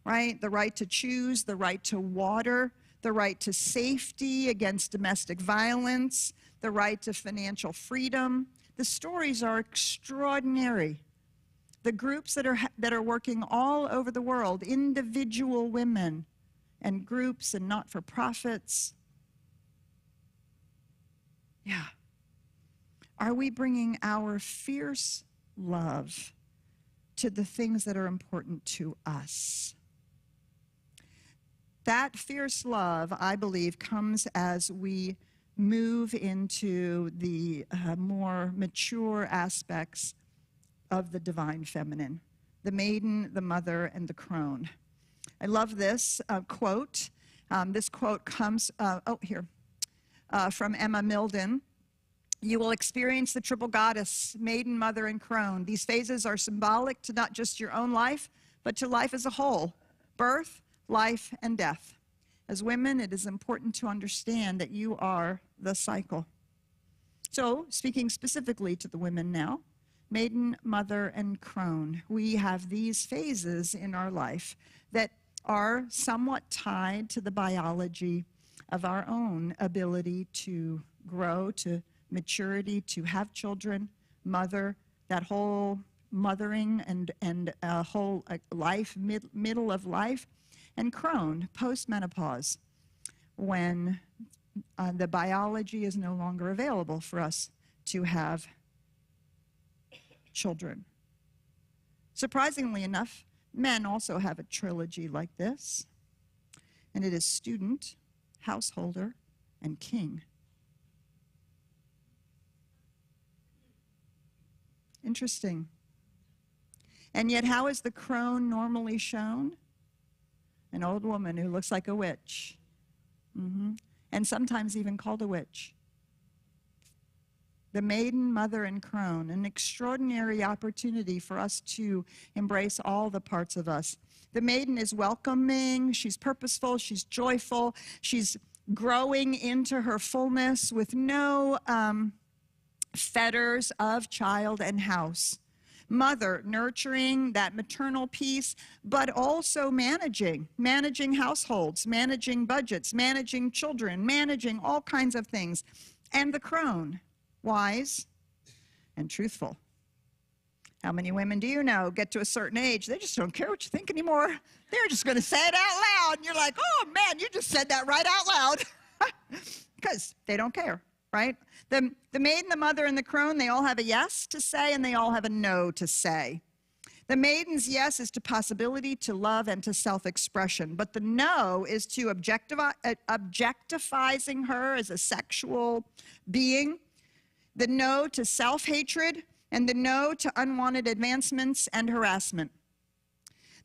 right? The right to choose, the right to water, the right to safety against domestic violence, the right to financial freedom. The stories are extraordinary. The groups that are working all over the world, individual women and groups and not-for-profits. Yeah. Are we bringing our fierce love to the things that are important to us? That fierce love, I believe, comes as we move into the more mature aspects of the divine feminine, the maiden, the mother, and the crone. I love this quote. This quote comes, from Emma Milden. You will experience the triple goddess, maiden, mother, and crone. These phases are symbolic to not just your own life, but to life as a whole, birth, life, and death. As women, it is important to understand that you are the cycle. So, speaking specifically to the women now, maiden, mother, and crone, we have these phases in our life that are somewhat tied to the biology of our own ability to grow, to maturity, to have children, mother, that whole mothering and whole life, middle of life, and crone, post-menopause, when the biology is no longer available for us to have children. Surprisingly enough, men also have a trilogy like this, and it is student, householder, and king. Interesting. And yet, how is the crone normally shown? An old woman who looks like a witch, and sometimes even called a witch. The maiden, mother, and crone, an extraordinary opportunity for us to embrace all the parts of us. The maiden is welcoming, she's purposeful, she's joyful, she's growing into her fullness with no fetters of child and house. Mother, nurturing that maternal piece, but also managing households, managing budgets, managing children, managing all kinds of things. And the crone, wise and truthful. How many women do you know get to a certain age, they just don't care what you think anymore. They're just going to say it out loud. And you're like, oh, man, you just said that right out loud. Because they don't care, right? The maiden, the mother, and the crone, they all have a yes to say, and they all have a no to say. The maiden's yes is to possibility, to love, and to self-expression. But the no is to objectifying her as a sexual being. The no to self-hatred, and the no to unwanted advancements and harassment.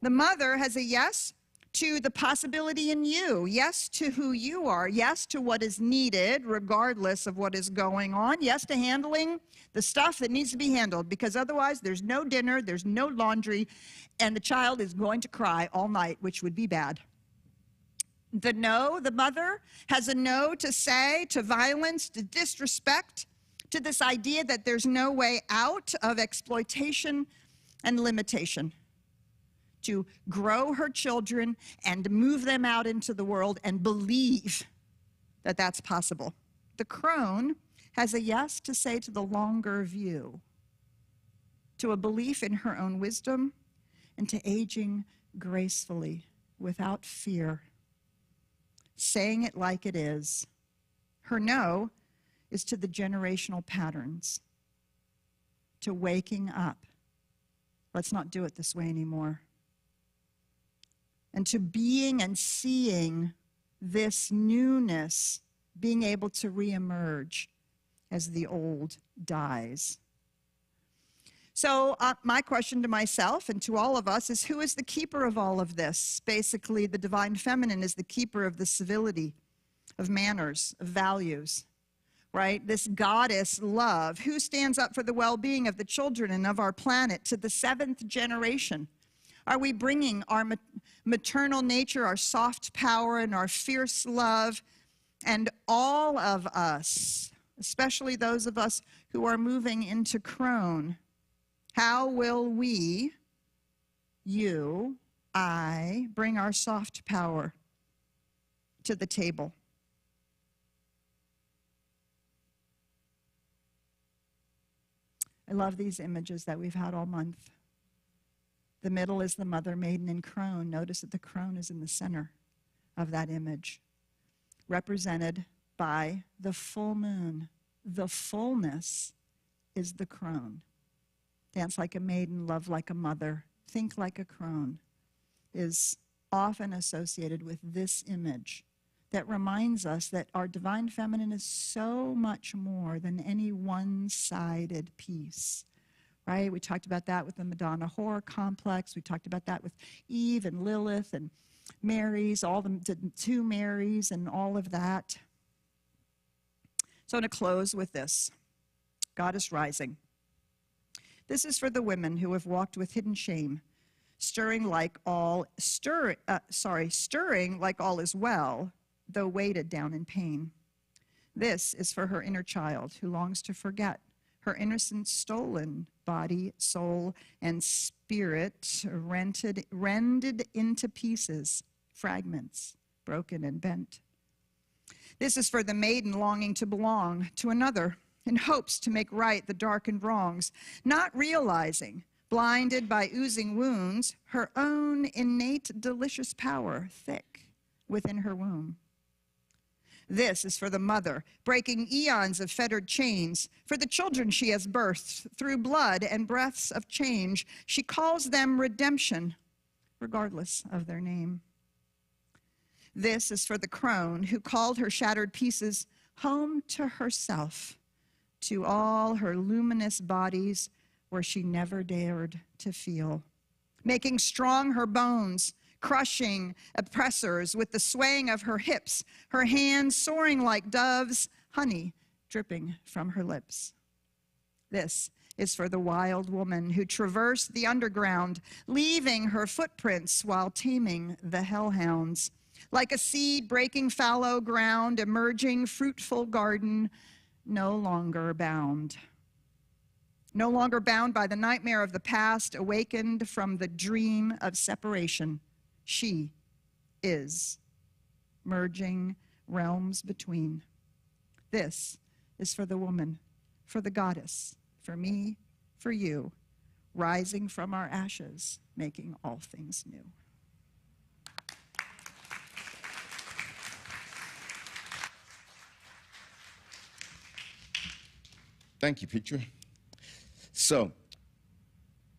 The mother has a yes to the possibility in you, yes to who you are, yes to what is needed regardless of what is going on, yes to handling the stuff that needs to be handled, because otherwise there's no dinner, there's no laundry, and the child is going to cry all night, which would be bad. The no, the mother has a no to say to violence, to disrespect, to this idea that there's no way out of exploitation and limitation. To grow her children and move them out into the world and believe that that's possible. The crone has a yes to say to the longer view, to a belief in her own wisdom, and to aging gracefully without fear, saying it like it is. Her no is to the generational patterns, to waking up. Let's not do it this way anymore. and to being and seeing this newness being able to reemerge as the old dies. So my question to myself and to all of us is, who is the keeper of all of this? Basically, the divine feminine is the keeper of the civility, of manners, of values, right? This goddess love. Who stands up for the well-being of the children and of our planet to the 7th generation? Are we bringing our maternal nature, our soft power, and our fierce love, and all of us, especially those of us who are moving into crone? How will we, you, I, bring our soft power to the table? I love these images that we've had all month. The middle is the mother maiden in crone. Notice that the crone is in the center of that image, represented by the full moon. The fullness is the crone. Dance like a maiden, love like a mother, think like a crone is often associated with this image that reminds us that our divine feminine is so much more than any one-sided piece, right? We talked about that with the Madonna horror complex. We talked about that with Eve and Lilith and Mary's, all the two Marys and all of that. So I'm going to close with this. Goddess rising. This is for the women who have walked with hidden shame, stirring like all is well, though weighted down in pain. This is for her inner child who longs to forget her innocent stolen body, soul, and spirit, rended into pieces, fragments, broken and bent. This is for the maiden longing to belong to another, in hopes to make right the darkened wrongs, not realizing, blinded by oozing wounds, her own innate delicious power thick within her womb. This is for the mother, breaking eons of fettered chains, for the children she has birthed through blood and breaths of change. She calls them redemption, regardless of their name. This is for the crone who called her shattered pieces home to herself, to all her luminous bodies where she never dared to feel, making strong her bones, crushing oppressors with the swaying of her hips, her hands soaring like doves, honey dripping from her lips. This is for the wild woman who traversed the underground, leaving her footprints while taming the hellhounds, like a seed breaking fallow ground, emerging fruitful garden, no longer bound. No longer bound by the nightmare of the past, awakened from the dream of separation. She is merging realms between. This is for the woman, for the goddess, for me, for you, rising from our ashes, making all things new. Thank you, Petra. So,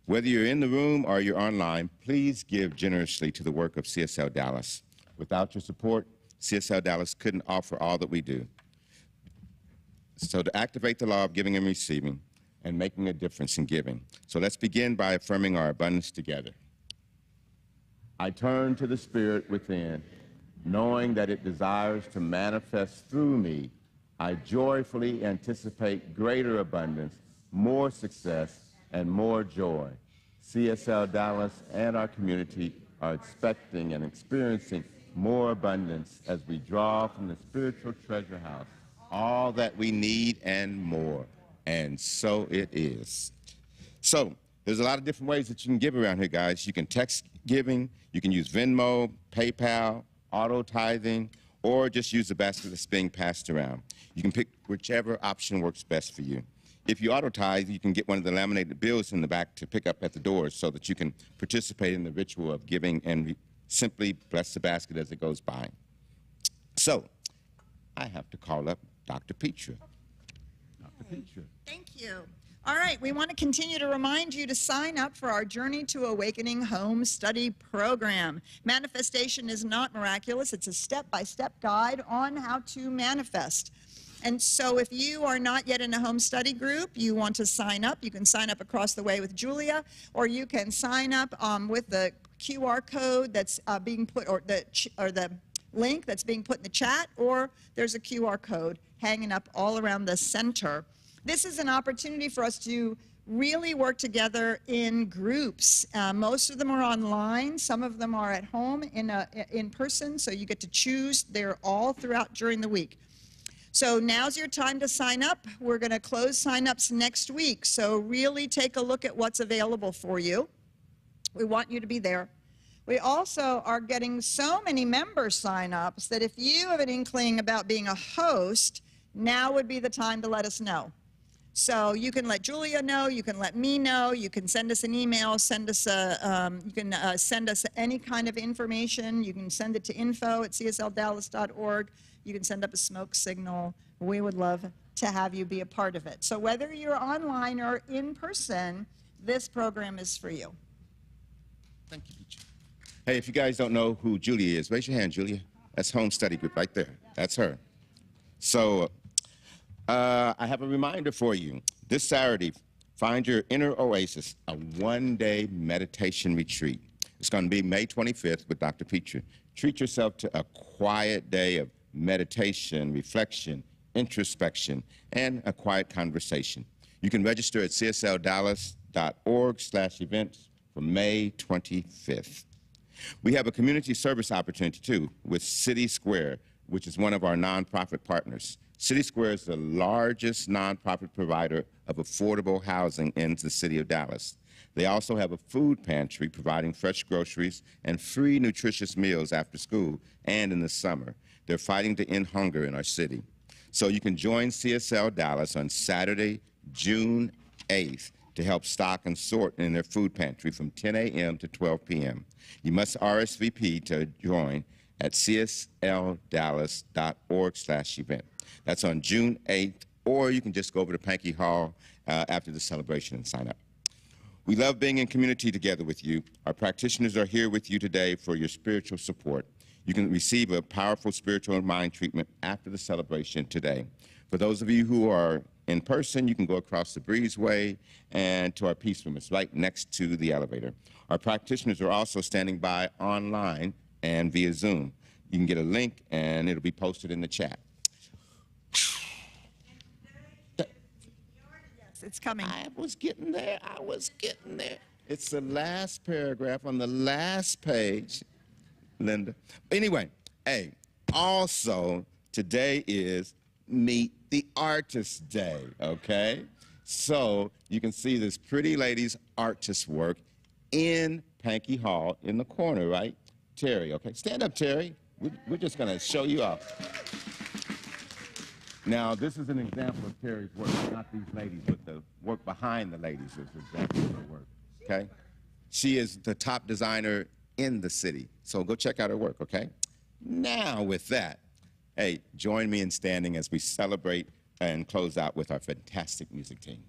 whether you're in the room or you're online, please give generously to the work of CSL Dallas. Without your support, CSL Dallas couldn't offer all that we do. So to activate the law of giving and receiving and making a difference in giving. So let's begin by affirming our abundance together. I turn to the Spirit within, knowing that it desires to manifest through me. I joyfully anticipate greater abundance, more success, and more joy. CSL Dallas and our community are expecting and experiencing more abundance as we draw from the spiritual treasure house all that we need and more. And so it is. So there's a lot of different ways that you can give around here, guys. You can text giving, you can use Venmo, PayPal, auto tithing, or just use the basket that's being passed around. You can pick whichever option works best for you. If you auto tithe, you can get one of the laminated bills in the back to pick up at the doors so that you can participate in the ritual of giving and simply bless the basket as it goes by. So I have to call up Dr. Petra. Dr. Petra. Thank you. All right, we want to continue to remind you to sign up for our Journey to Awakening Home Study Program. Manifestation is not miraculous. It's a step-by-step guide on how to manifest. And so if you are not yet in a home study group, you want to sign up, you can sign up across the way with Julia, or you can sign up with the QR code that's being put, or the link that's being put in the chat, or there's a QR code hanging up all around the center. This is an opportunity for us to really work together in groups. Most of them are online. Some of them are at home in person, so you get to choose. They're all throughout during the week. So now's your time to sign up. We're going to close sign-ups next week, so really take a look at what's available for you. We want you to be there. We also are getting so many member sign-ups that if you have an inkling about being a host, now would be the time to let us know. So you can let Julia know, you can let me know, you can send us an email, send us send us any kind of information. You can send it to info@csldallas.org. You can send up a smoke signal. We would love to have you be a part of it. So whether you're online or in person, this program is for you. Thank you, Peach. Hey, if you guys don't know who Julia is, raise your hand, Julia. That's home study group right there. That's her. So I have a reminder for you. This Saturday, find your inner oasis, a one-day meditation retreat. It's going to be May 25th with Dr. Peacher. Treat yourself to a quiet day of meditation, reflection, introspection, and a quiet conversation. You can register at csldallas.org/events for May 25th. We have a community service opportunity, too, with City Square, which is one of our nonprofit partners. City Square is the largest nonprofit provider of affordable housing in the city of Dallas. They also have a food pantry providing fresh groceries and free nutritious meals after school and in the summer. They're fighting to end hunger in our city. So you can join CSL Dallas on Saturday, June 8th to help stock and sort in their food pantry from 10 a.m. to 12 p.m. You must RSVP to join at csldallas.org/event. That's on June 8th, or you can just go over to Pankey Hall after the celebration and sign up. We love being in community together with you. Our practitioners are here with you today for your spiritual support. You can receive a powerful spiritual mind treatment after the celebration today. For those of you who are in person, you can go across the breezeway and to our peace room. It's right next to the elevator. Our practitioners are also standing by online and via Zoom. You can get a link, and it'll be posted in the chat. Yes, it's coming. I was getting there. It's the last paragraph on the last page, Linda. Anyway, hey, also, today is Meet the Artist Day, okay? So you can see this pretty lady's artist work in Pankey Hall in the corner, right? Terry, okay? Stand up, Terry. We're just going to show you off. Now, this is an example of Terry's work, not these ladies, but the work behind the ladies is exactly her work, okay? She is the top designer in the city, so go check out her work, okay? Now, with that, hey, join me in standing as we celebrate and close out with our fantastic music team.